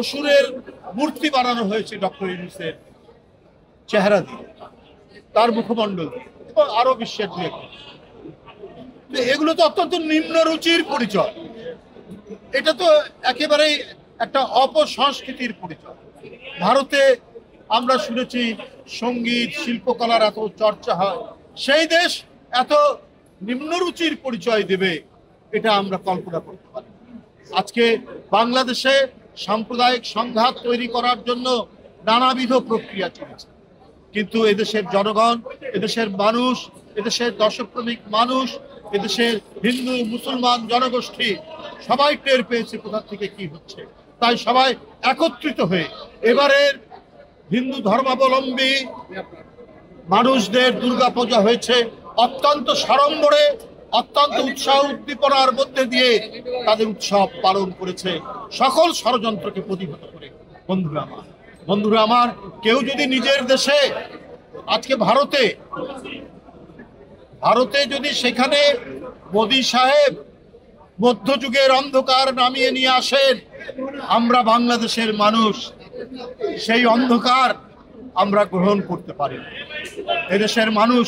অসুরের মূর্তি বানানো হয়েছে ডক্টর ইউনূসের চেহারা দিয়ে, তার মুখমণ্ডল এবং আরো বিশ্বের দিয়ে। এগুলো তো অত্যন্ত নিম্ন রুচির পরিচয়। এটা তো একেবারেই একটা অপসংস্কৃতির পরিচয়। ভারতে আমরা শুনেছি সঙ্গীত শিল্পকলার এত চর্চা হয়, সেই দেশ এত নিম্নরুচির পরিচয় দেবে এটা আমরা কল্পনা করতে পারি। আজকে বাংলাদেশে সাম্প্রদায়িক সংঘাত তৈরি করার জন্য নানাবিধ প্রক্রিয়া চলেছে, কিন্তু এদেশের জনগণ, এদেশের মানুষ, এদেশের দর্শকপ্রেমিক মানুষ, এদেশের হিন্দু মুসলমান জনগোষ্ঠী সবাই টের পেয়েছে কোথা থেকে কি হচ্ছে। তাই সবাই একত্রিত হয়ে এবারের হিন্দু ধর্মাবলম্বী মানুষদের দুর্গাপূজা হয়েছে অত্যন্ত সাড়ম্বরে, অত্যন্ত উৎসাহ উদ্দীপনার মধ্যে দিয়ে তাদের উৎসব পালন করেছে, সকল ষড়যন্ত্রকে প্রতিহত করে। বন্ধুরা আমার, কেউ যদি নিজের দেশে আজকে ভারতে যদি সেখানে মোদী সাহেব মধ্যযুগের অন্ধকার নামিয়ে নিয়ে আসেন, আমরা বাংলাদেশের মানুষ সেই অন্ধকার আমরা গ্রহণ করতে পারি। এদেশের মানুষ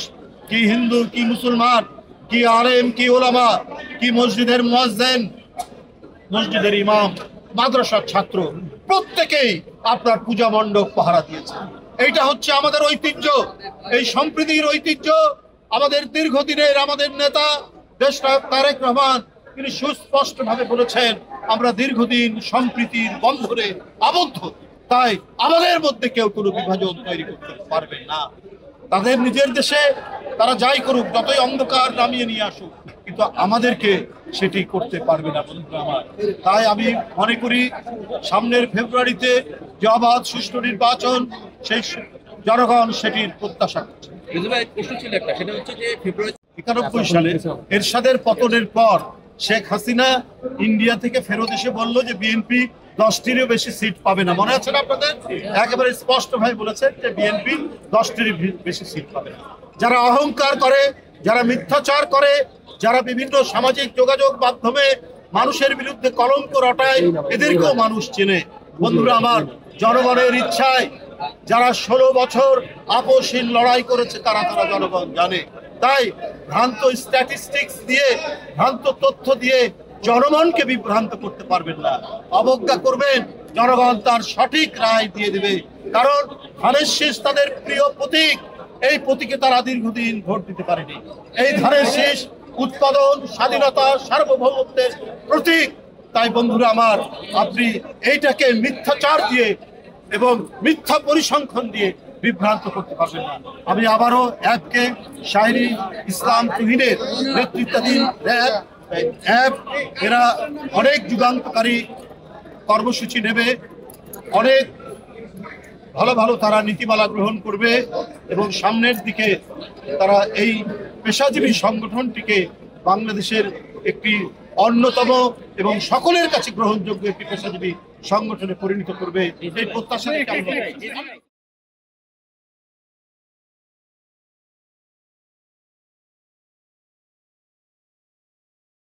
কি হিন্দু কি মুসলমান কি আলেম কি ওলামা কি মসজিদের মুয়াজ্জিন মসজিদের ইমাম মাদ্রাসার ছাত্র প্রত্যেকেই আপনার পূজা মণ্ডপ পাহারা দিয়েছে। এইটা হচ্ছে আমাদের ঐতিহ্য, এই সম্প্রীতির ঐতিহ্য। আমাদের দীর্ঘদিনের আমাদের নেতা দেশনায়ক তারেক রহমান তিনি সুস্পষ্টভাবে বলেছেন, আমরা দীর্ঘদিন সম্প্রীতির বন্ধনে আবদ্ধ, তাই আমাদের মধ্যে কেউ কোনো বিভাজন তৈরি করতে পারবে না। তাদের নিজের দেশে তারা যাই করুক, যতই অন্ধকার নামিয়ে নিয়ে আসুক, কিন্তু আমাদেরকে সেটি করতে পারবে না বন্ধুরা আমার। তাই আমি মনে করি সামনের ফেব্রুয়ারিতে যে অবাধ সুষ্ঠু নির্বাচন, সেই জনগণ সেটির প্রত্যাশা করছে। 91 সালে এরশাদের পতনের পর শেখ হাসিনা ইন্ডিয়া থেকে ফেরত এসে বলল যে বিএনপি 10টিরও বেশি সিট পাবে না। মনে আছে না আপনাদের? একেবারে স্পষ্ট ভাবে বলেছেন যে বিএনপি 10টির বেশি সিট পাবে না। যারা অহংকার করে, যারা মিথ্যাচার করে, যারা বিভিন্ন সামাজিক যোগাযোগ মাধ্যমে মানুষের বিরুদ্ধে কলঙ্ক রটায়, এদেরকেও মানুষ চেনে। বন্ধুরা আমার, জনগণের ইচ্ছায় যারা 16 বছর আপোষহীন লড়াই করেছে তারা জনগণ জানে। তাই ভ্রান্ত স্ট্যাটিস্টিক্স দিয়ে, ভ্রান্ত তথ্য দিয়ে জনগণকে বিভ্রান্ত করতে পারবেন না। অবজ্ঞা করবেন, জনগণ তার সঠিক রায় দিয়ে দেবে। কারণ ধানের শীষ তাদের প্রিয় প্রতীক, এই প্রতীকে তারা দীর্ঘদিন ভোট দিতে পারেনি। এই ধানের শীষ উৎপাদন, স্বাধীনতা, সার্বভৌমত্বের প্রতীক। তাই বন্ধুরা আমার, আপনি এইটাকে মিথ্যাচার দিয়ে এবং মিথ্যা পরিসংখ্যান দিয়ে বিভ্রান্ত করতে পারবেন না। আমি আবারও অ্যাপকে শাহরি ইসলাম তুহিনের নেতৃত্বাধীন অ্যাপ এরা অনেক যুগান্তকারী কর্মসূচি নেবে, অনেক ভালো ভালো তারা নীতিমালা গ্রহণ করবে এবং সামনের দিকে তারা এই পেশাজীবী সংগঠনটিকে বাংলাদেশের একটি অন্যতম এবং সকলের কাছে গ্রহণযোগ্য একটি পেশাজীবী সংগঠনে পরিণত করবে। এই প্রত্যাশা